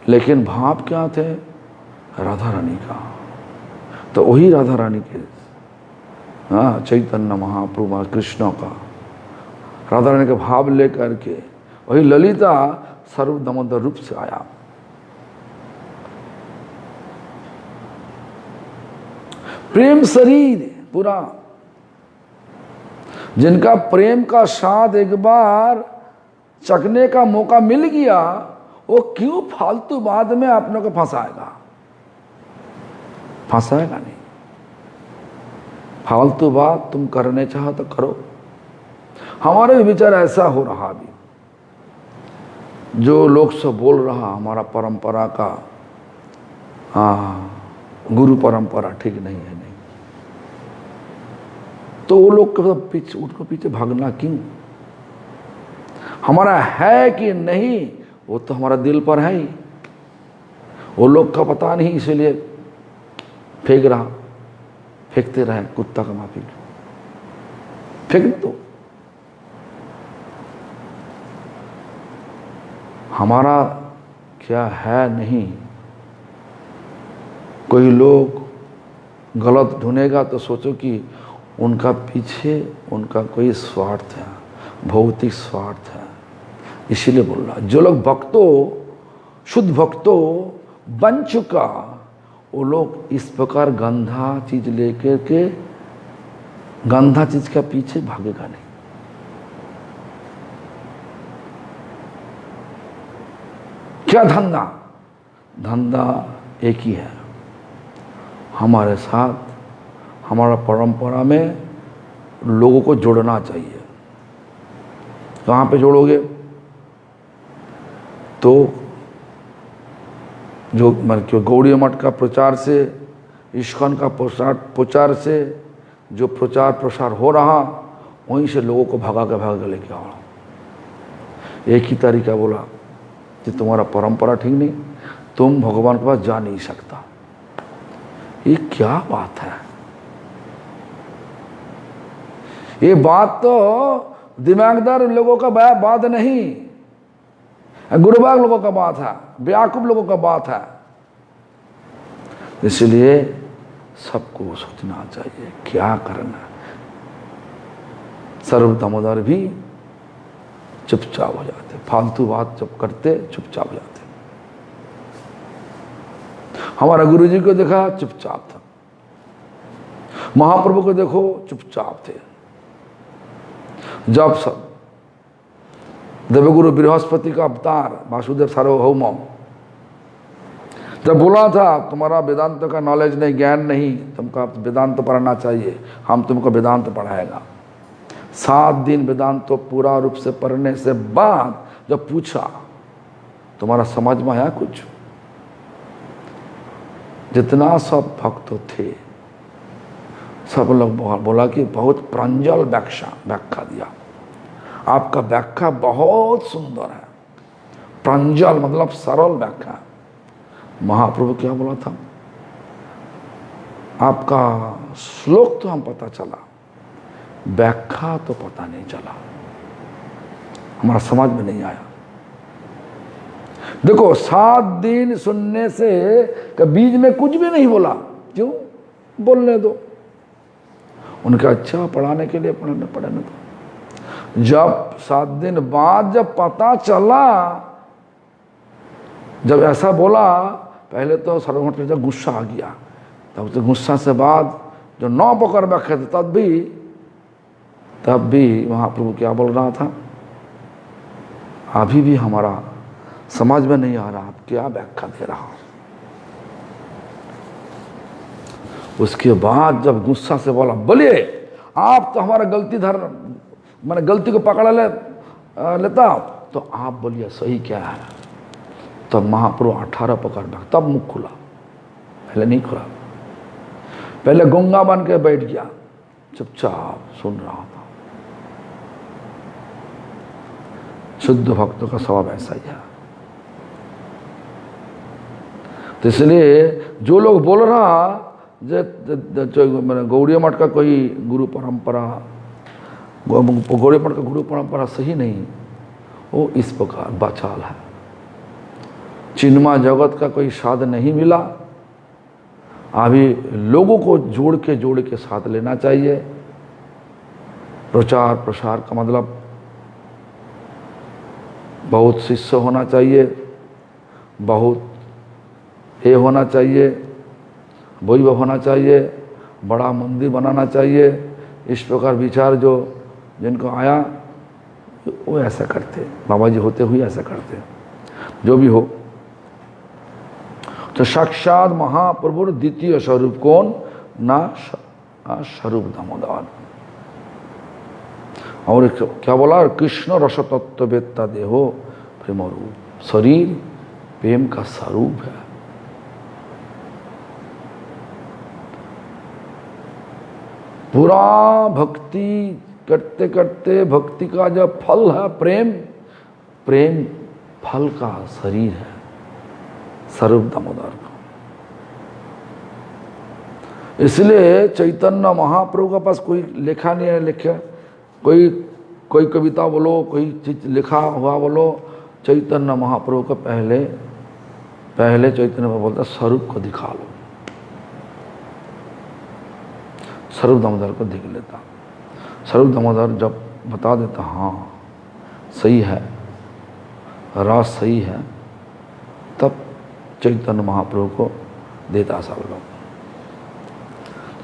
लेकिन भाव क्या थे? राधा रानी का। तो वही राधा रानी के, हाँ, चैतन्य महाप्रभु कृष्ण का राधा रानी का भाव लेकर के वही ललिता स्वरूप दामोदर रूप से आया। प्रेम शरीर पूरा, जिनका प्रेम का स्वाद एक बार चखने का मौका मिल गया, वो क्यों फालतू बाद में अपनों को फंसाएगा? फंसाएगा नहीं। फालतू बात तुम करने चाहो तो करो। हमारे भी विचार ऐसा हो रहा अभी, जो लोग सब बोल रहा हमारा परंपरा का, गुरु परंपरा ठीक नहीं है, नहीं, तो वो लोग के पीछे, उनको पीछे भागना क्यों? हमारा है कि नहीं वो तो हमारा दिल पर है ही, वो लोग का पता नहीं, इसलिए फेंकते रहे, कुत्ता का माफी फेंक दो। हमारा क्या है नहीं। कोई लोग गलत ढूंढेगा तो सोचो कि उनका पीछे उनका कोई स्वार्थ है, भौतिक स्वार्थ है, इसीलिए बोल रहा। जो लोग भक्तों, शुद्ध भक्तों बन चुका, वो लोग इस प्रकार गंधा चीज लेकर के, गंधा चीज का पीछे भागेगा नहीं। क्या धंधा? धंधा एक ही है, हमारे साथ, हमारा परंपरा में लोगों को जोड़ना चाहिए। कहाँ पे जोड़ोगे? तो जो मतलब गौड़ीय मठ का प्रचार से, इस्कॉन का प्रचार से जो प्रचार प्रसार हो रहा, वहीं से लोगों को भगा के लेके आओ। एक ही तरीका बोला कि तुम्हारा परंपरा ठीक नहीं, तुम भगवान के पास जा नहीं सकता। ये क्या बात है? ये बात तो दिमागदार लोगों का बात नहीं, गुरुबाग लोगों का बात है, बेवकूफ लोगों का बात है। इसलिए सबको सोचना चाहिए क्या करना है। सर्व दामोदर भी चुपचाप हो जाते, फालतू बात जब करते चुपचाप हो जाते। हमारा गुरुजी को देखा चुपचाप था, महाप्रभु को देखो चुपचाप थे। जब सब देवगुरु बृहस्पति का अवतार वासुदेव सार्वभौम जब बोला था तुम्हारा वेदांत का नॉलेज नहीं, ज्ञान नहीं, तुमको वेदांत पढ़ना चाहिए, हम तुमको वेदांत पढ़ाएगा। 7 दिन वेदांत तो पूरा रूप से पढ़ने से बाद जब पूछा तुम्हारा समझ में आया कुछ? जितना सब भक्त थे सब लोग बोला कि बहुत प्रांजल व्याख्या दिया, आपका व्याख्या बहुत सुंदर है। प्रांजल मतलब सरल व्याख्या। महाप्रभु क्या बोला था? आपका श्लोक तो हम पता चला, व्याख्या तो पता नहीं चला, हमारा समझ में नहीं आया। देखो 7 दिन सुनने से बीच में कुछ भी नहीं बोला, क्यों? बोलने दो, उनका अच्छा पढ़ाने के लिए पढ़ने दो। जब 7 दिन बाद जब पता चला, जब ऐसा बोला, पहले तो सर्वमठ में जब गुस्सा आ गया, तब तो गुस्सा से बाद जो 9 पकड़ बैठे थे तब भी महाप्रभु क्या बोल रहा था? अभी भी हमारा समझ में नहीं आ रहा, आप क्या व्याख्या दे रहा हो। उसके बाद जब गुस्सा से बोला, बोलिए आप तो हमारा गलती मैंने गलती को पकड़ लेता, तो आप बोलिए सही क्या है। तब महाप्रभु 18 पकड़ बैठा, तब मुख खुला, पहले नहीं खुला। पहले गूंगा बन के बैठ गया, चुपचाप सुन रहा था। शुद्ध भक्तों का स्वभाव ऐसा ही है। तो इसलिए जो लोग बोल रहा मैंने गौड़ीय मठ का कोई गुरु परंपरा, गौड़ीय मठ का गुरु परंपरा सही नहीं, वो इस प्रकार बाचाल है। चिन्मय जगत का कोई साध नहीं मिला, अभी लोगों को जोड़ के साथ लेना चाहिए। प्रचार प्रसार का मतलब बहुत शिष्य होना चाहिए, बहुत हे होना चाहिए, वैभव होना चाहिए, बड़ा मंदिर बनाना चाहिए। इस प्रकार विचार जो जिनको आया वो ऐसा करते, बाबा जी होते हुए ऐसा करते। जो भी हो, तो साक्षात महाप्रभुर द्वितीय स्वरूप कौन? ना स्वरूप दामोदर। और क्या बोला? कृष्ण रस तत्ववेत्ता देहो प्रेम रूप। शरीर प्रेम का स्वरूप है। पूरा भक्ति करते करते भक्ति का जब फल है प्रेम, प्रेम फल का शरीर है स्वरूप दामोदर का। इसलिए चैतन्य महाप्रभु के पास कोई लेखा नहीं है, लिखे कोई कविता बोलो, कोई चीज लिखा हुआ बोलो, चैतन्य महाप्रभु का पहले चैतन्य में बोलता स्वरूप को दिखा लो, स्वरूप दामोदर को दिख लेता। स्वरूप दामोदर जब बता देता हाँ सही है, रास सही है, तब चैतन्य महाप्रभु को देता सब लोग।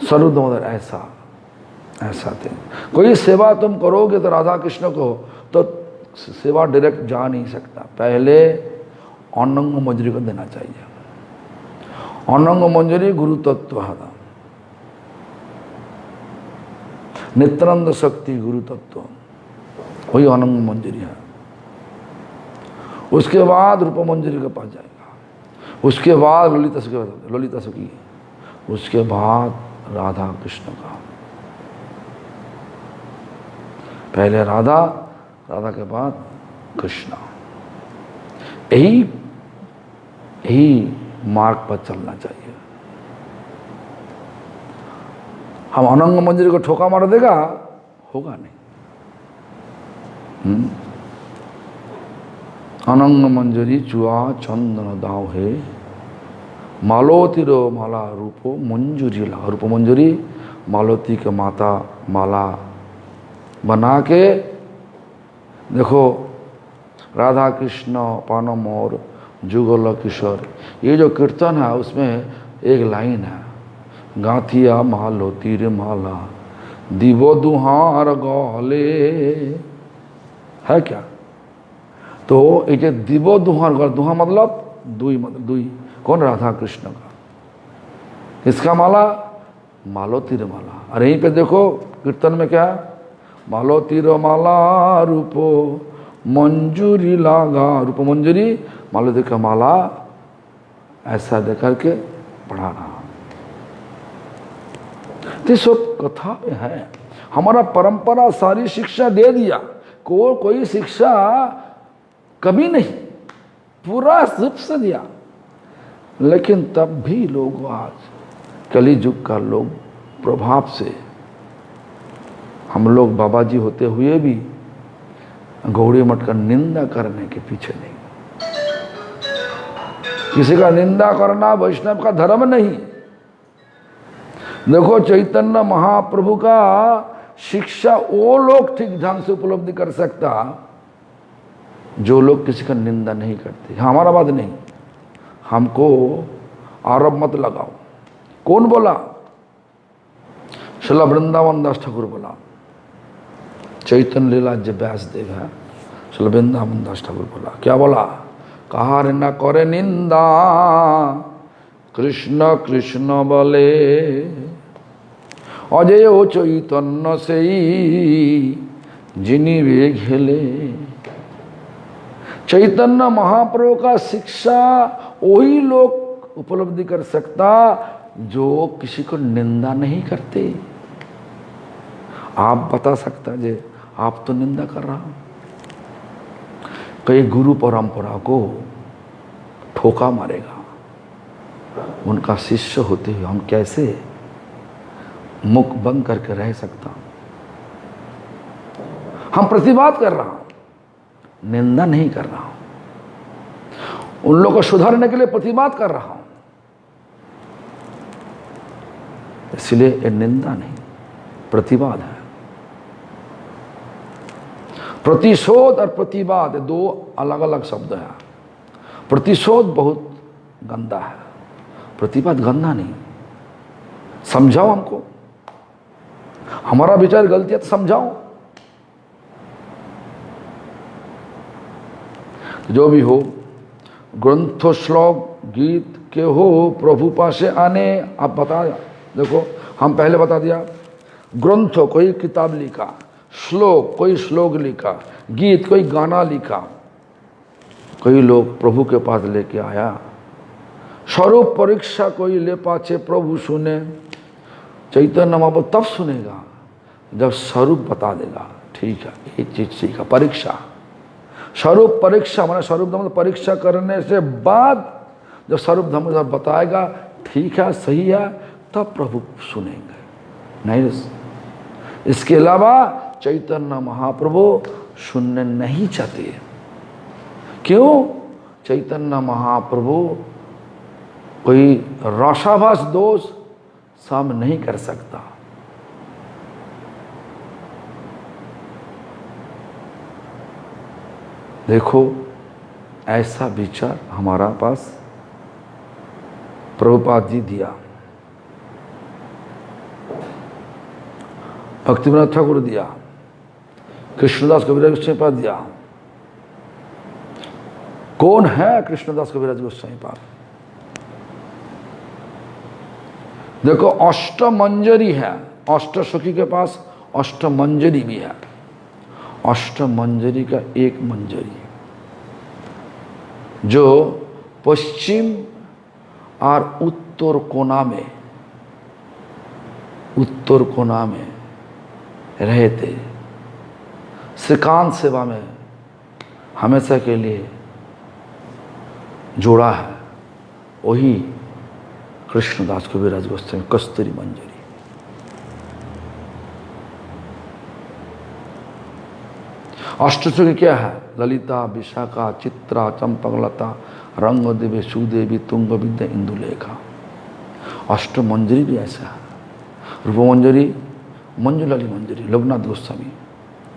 स्वरूप दामोदर ऐसा थे। कोई सेवा तुम करोगे तो राधा कृष्ण को, तो सेवा डायरेक्ट जा नहीं सकता। पहले अन्नंग मंजरी को देना चाहिए। अन्नंग मंजरी गुरु तत्व है, नित्यानंद शक्ति गुरु तत्व वही अन्नंग मंजरी है। उसके बाद रूप मंजरी के पास जाएगा, उसके बाद ललिता सखी, उसके बाद राधा कृष्ण का। पहले राधा, राधा के बाद कृष्ण। यही मार्ग पर चलना चाहिए। हम अनंग मंजरी को ठोका मार देगा, होगा नहीं। अनंग मंजरी चुआ चंदन दाव है, मालोतिरो माला रूपो मंजूरी ला। रूप मंजूरी मालती के माता माला बना के, देखो राधा कृष्ण पानम और जुगल किशोर, ये जो कीर्तन है उसमें एक लाइन है, गाथिया मालोती रे माला दिवो दुहार गले, है क्या? तो ये दिवो दुहार गले, दुहा मतलब दुई, मतलब दुई कौन? राधा कृष्ण का। इसका माला मालोती रे माला। और यहीं पे देखो कीर्तन में क्या है, मालोती रे माला रूपो मंजूरी लागा। रूप मंजूरी मालोती का माला ऐसा दे करके पढ़ाना। तो सब कथा में है। हमारा परंपरा सारी शिक्षा दे दिया, कोई शिक्षा कभी नहीं, पूरा रूप से दिया। लेकिन तब भी लोग आज कली युग का लोग प्रभाव से, हम लोग बाबा जी होते हुए भी गौड़ी मठ का निंदा करने के पीछे नहीं। किसी का निंदा करना वैष्णव का धर्म नहीं। देखो चैतन्य महाप्रभु का शिक्षा वो लोग ठीक ढंग से उपलब्धि कर सकता जो लोग किसी का निंदा नहीं करते। हमारा बात नहीं, हमको आरोप मत लगाओ। कौन बोला? श्रील वृंदावन दास ठाकुर बोला। चैतन्य लीला जो व्यासदेव है, श्रील वृंदावन दास ठाकुर बोला। क्या बोला? कहा न करे निंदा कृष्ण कृष्ण बोले, अजय ओ चैतन्य से जिनी वे घेले। चैतन्य महाप्रभु का शिक्षा वही लोग उपलब्धि कर सकता जो किसी को निंदा नहीं करते। आप बता सकता जे आप तो निंदा कर रहा हो। कई गुरु परंपरा को ठोका मारेगा, उनका शिष्य होते हुए हम कैसे मुख बंद करके रह सकता? हम प्रतिवाद कर रहा हूं, निंदा नहीं कर रहा हूं। उन लोगों को सुधारने के लिए प्रतिवाद कर रहा हूं। इसलिए ये निंदा नहीं, प्रतिवाद है। प्रतिशोध और प्रतिवाद दो अलग अलग शब्द हैं। प्रतिशोध बहुत गंदा है, प्रतिवाद गंदा नहीं। समझाओ हमको, हमारा विचार गलती है तो समझाओ। जो भी हो, ग्रंथ श्लोक गीत के हो प्रभु पासे आने। आप बता, देखो हम पहले बता दिया, ग्रंथ कोई किताब लिखा, श्लोक कोई श्लोक लिखा, गीत कोई गाना लिखा, कोई लोग प्रभु के पास लेके आया। स्वरूप परीक्षा कोई ले पाछे प्रभु सुने। चैतन्य महाप्रभु तब सुनेगा जब स्वरूप बता देगा। ठीक है, ये चीज सीखा, परीक्षा। स्वरूप परीक्षा माने स्वरूप धर्म परीक्षा करने से बाद जब स्वरूप धर्म बताएगा ठीक है सही है, तब प्रभु सुनेंगे। नहीं, इसके अलावा चैतन्य महाप्रभु सुनने नहीं चाहते। क्यों? चैतन्य महाप्रभु कोई रसाभास दोष सम नहीं कर सकता। देखो ऐसा विचार हमारा पास प्रभुपाद जी दिया, भक्तिविनोद ठाकुर दिया, कृष्णदास कबीर गोस्वामी पाद दिया, कौन है कृष्णदास कविराज गोस्वामी पाद? देखो अष्टमंजरी है, अष्टसखी के पास अष्टमंजरी भी है। अष्टमंजरी का एक मंजरी जो पश्चिम और उत्तर कोना में रहे थे, श्रीकांत सेवा में हमेशा के लिए जोड़ा है, वही कृष्णदास कविराज गोस्वामी कस्तूरी मंजरी। अष्टसखी क्या है? ललिता, विशाखा, चित्रा, चंपकलता, रंग देवी, सुदेवी, तुंग विद्या, इंदुलेखा। अष्टमंजरी भी ऐसा है। रूपमंजरी मंजुलाली मंजरी लोकनाथ गोस्वामी,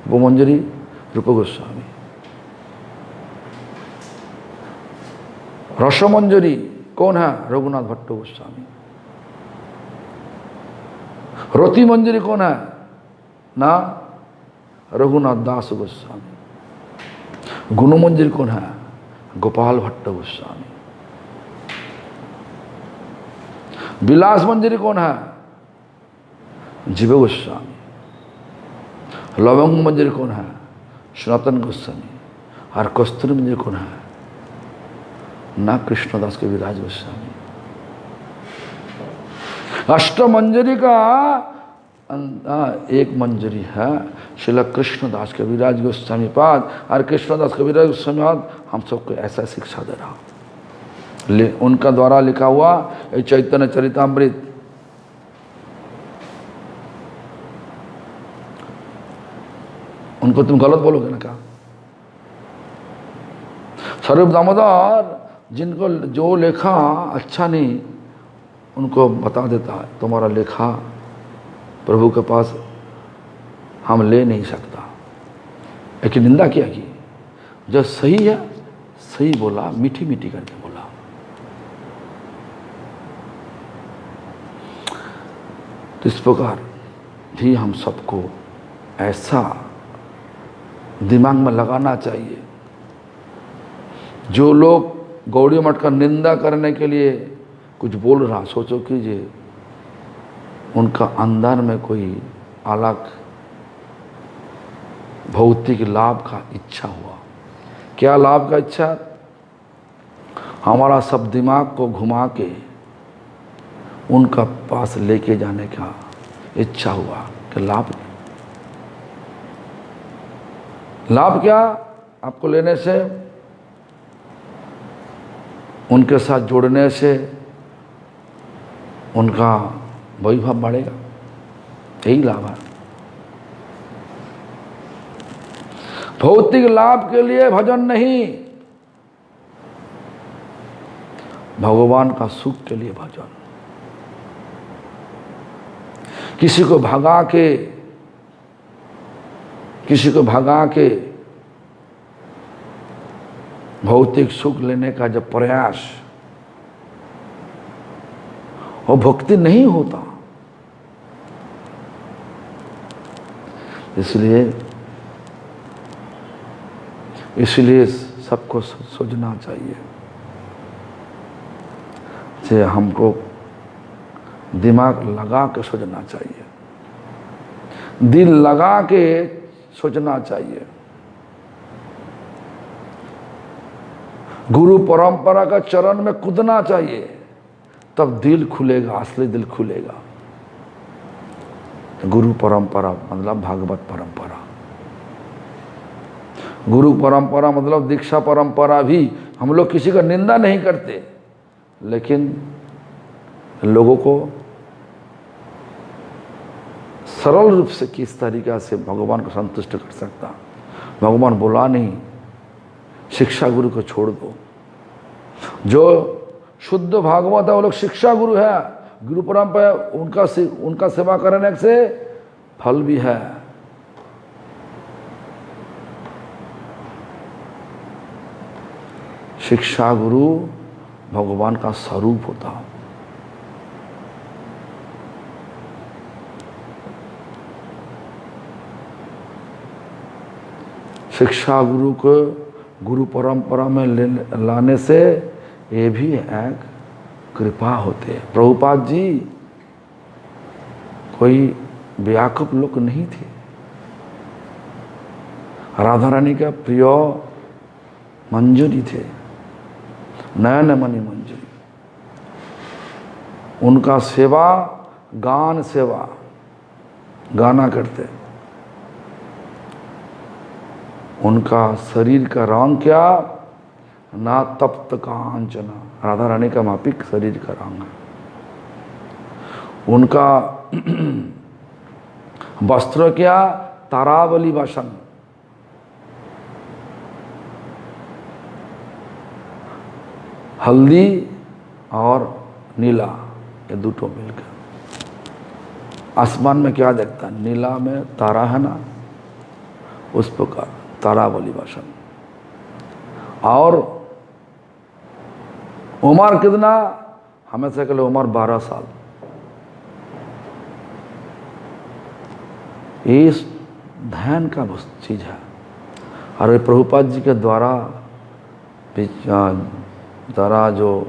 रूपमंजरी रूप गोस्वामी। रसमंजरी कौन है? रघुनाथ भट्ट गोस्वामी। रति मंजरी कौन है? ना रघुनाथ दास गोस्वामी। गुणमंजरी कौन है? गोपाल भट्ट गोस्वामी। विलास मंजरी कौन है? जीव गोस्वामी। लवंग मंजरी कौन है? सनातन गोस्वामी। और कस्तूरी मंजरी कौन है? ना कृष्णदास कविराज गोस्वामी। अष्टमंजरी का एक मंजरी है श्रील कृष्णदास कविराज गोस्वामी पाद। और कृष्णदास कविराज गोस्वामी पाद हम सबको ऐसा शिक्षा दे रहा, उनका द्वारा लिखा हुआ ये चैतन्य चरितामृत। उनको तुम गलत बोलोगे ना क्या? स्वरूप दामोदर जिनको जो लेखा अच्छा नहीं उनको बता देता है, तुम्हारा लेखा प्रभु के पास हम ले नहीं सकता। लेकिन निंदा क्या की? जो सही है सही बोला, मीठी मीठी करके बोला। तो इस प्रकार भी हम सबको ऐसा दिमाग में लगाना चाहिए, जो लोग गौड़ी मठ का निंदा करने के लिए कुछ बोल रहा, सोचो कीजिए उनका अंदर में कोई अलग भौतिक लाभ का इच्छा हुआ। क्या लाभ का इच्छा? हमारा सब दिमाग को घुमा के उनका पास लेके जाने का इच्छा हुआ। कि लाभ क्या आपको लेने से? उनके साथ जुड़ने से उनका वैभव बढ़ेगा, यही लाभ है। भौतिक लाभ के लिए भजन नहीं, भगवान का सुख के लिए भजन। किसी को भगा के भौतिक सुख लेने का जब प्रयास, वो भक्ति नहीं होता। इसलिए सबको सोचना चाहिए कि हमको दिमाग लगा के सोचना चाहिए, दिल लगा के सोचना चाहिए। गुरु परंपरा का चरण में कूदना चाहिए, तब दिल खुलेगा, असली दिल खुलेगा। गुरु परंपरा मतलब भागवत परंपरा। गुरु परंपरा मतलब दीक्षा परंपरा भी। हम लोग किसी का निंदा नहीं करते, लेकिन लोगों को सरल रूप से किस तरीका से भगवान को संतुष्ट कर सकता। भगवान बोला नहीं शिक्षा गुरु को छोड़ दो। जो शुद्ध भागवत है वो लोग शिक्षा गुरु है, गुरु परंपरा उनका सेवा करने से फल भी है। शिक्षा गुरु भगवान का स्वरूप होता। शिक्षा गुरु को गुरु परंपरा में लाने से ये भी एक कृपा होते हैं। प्रभुपाद जी कोई व्याकुप लोग नहीं थे। राधा रानी का प्रिय मंजूरी थे, नयन मणि मंजूरी। उनका सेवा गान सेवा, गाना करते। उनका शरीर का रंग क्या? ना तप्त कांचना, राधा रानी का मापिक शरीर का रंग है। उनका वस्त्र क्या? तारावली वासन। हल्दी और नीला, ये दूटो मिलकर। आसमान में क्या देखता है? नीला में तारा है ना, उस प्रकार तारावली वासन। और उम्र कितना? हमें से कहले उम्र 12 साल। ये ध्यान का चीज है। और ये प्रभुपाद जी के द्वारा जो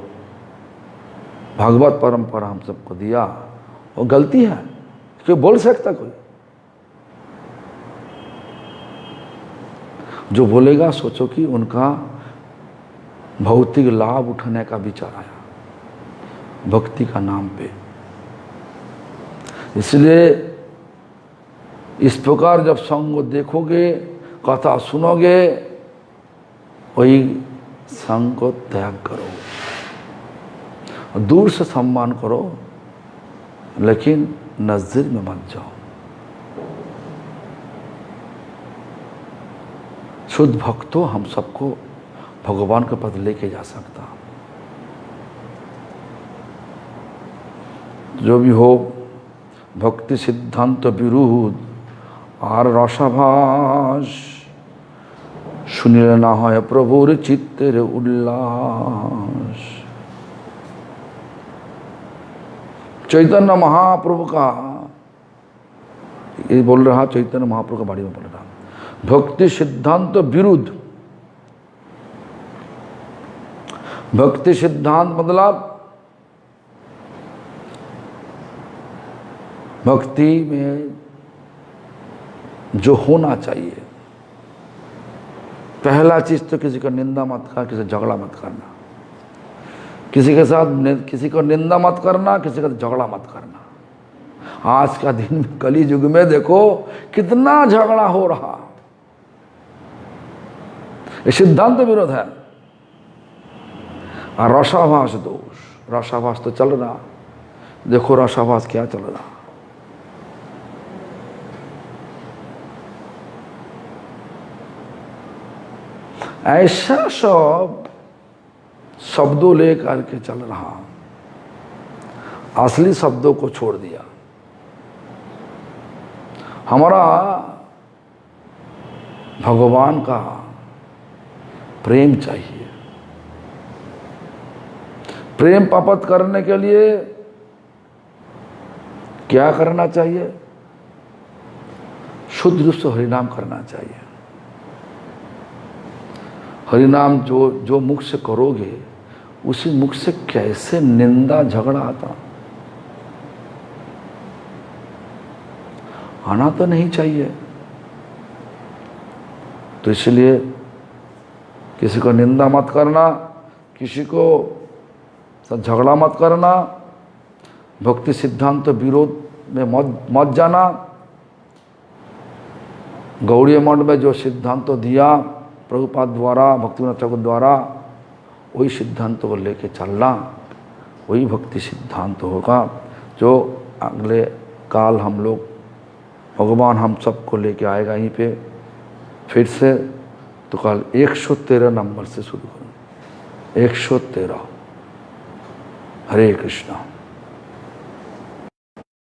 भागवत परंपरा हम सबको दिया, वो गलती है, क्यों बोल सकता कोई? जो बोलेगा सोचो कि उनका भौतिक लाभ उठाने का विचार आया भक्ति का नाम पे। इसलिए इस प्रकार जब संग देखोगे, कथा सुनोगे, वही संग को त्याग करो, दूर से सम्मान करो, लेकिन नजदीक में मत जाओ। शुद्ध भक्तो हम सबको भगवान के पद लेके जा सकता। जो भी हो, भक्ति सिद्धांत विरुद्ध और रसाभास सुनिले ना है प्रभुर चित्तेर उल्लास। चैतन्य महाप्रभु का ये बोल रहा, चैतन्य महाप्रभु का बारे में बोल रहा, भक्ति सिद्धांत विरुद्ध। भक्ति सिद्धांत मतलब भक्ति में जो होना चाहिए। पहला चीज तो किसी का निंदा मत करना, किसी से झगड़ा मत करना, किसी के साथ किसी को निंदा मत करना, किसी का झगड़ा मत करना। आज का दिन में कली युग में देखो कितना झगड़ा हो रहा, ये सिद्धांत विरोध है। और रसाभास दोष, रसाभास तो चल रहा, देखो रसाभास क्या चल रहा। ऐसा सब शब्दों लेकर के चल रहा, असली शब्दों को छोड़ दिया। हमारा भगवान का प्रेम चाहिए। प्रेम प्राप्त करने के लिए क्या करना चाहिए? शुद्ध रूप से हरिनाम करना चाहिए। हरिनाम जो मुख से करोगे, उसी मुख से कैसे निंदा झगड़ा आता, आना तो नहीं चाहिए। तो इसलिए किसी को निंदा मत करना, किसी को साथ झगड़ा मत करना, भक्ति सिद्धांत तो विरोध में मत जाना। गौड़ीय मठ में जो सिद्धांत तो दिया प्रभुपाद द्वारा, भक्तिविनोद ठाकुर द्वारा, वही सिद्धांतों को लेके चलना, वही भक्ति सिद्धांत होगा। जो अगले काल हम लोग भगवान हम सबको लेके आएगा यहीं पे फिर से। तो कल 113 नंबर से शुरू करूँ। 113। हरे कृष्णा।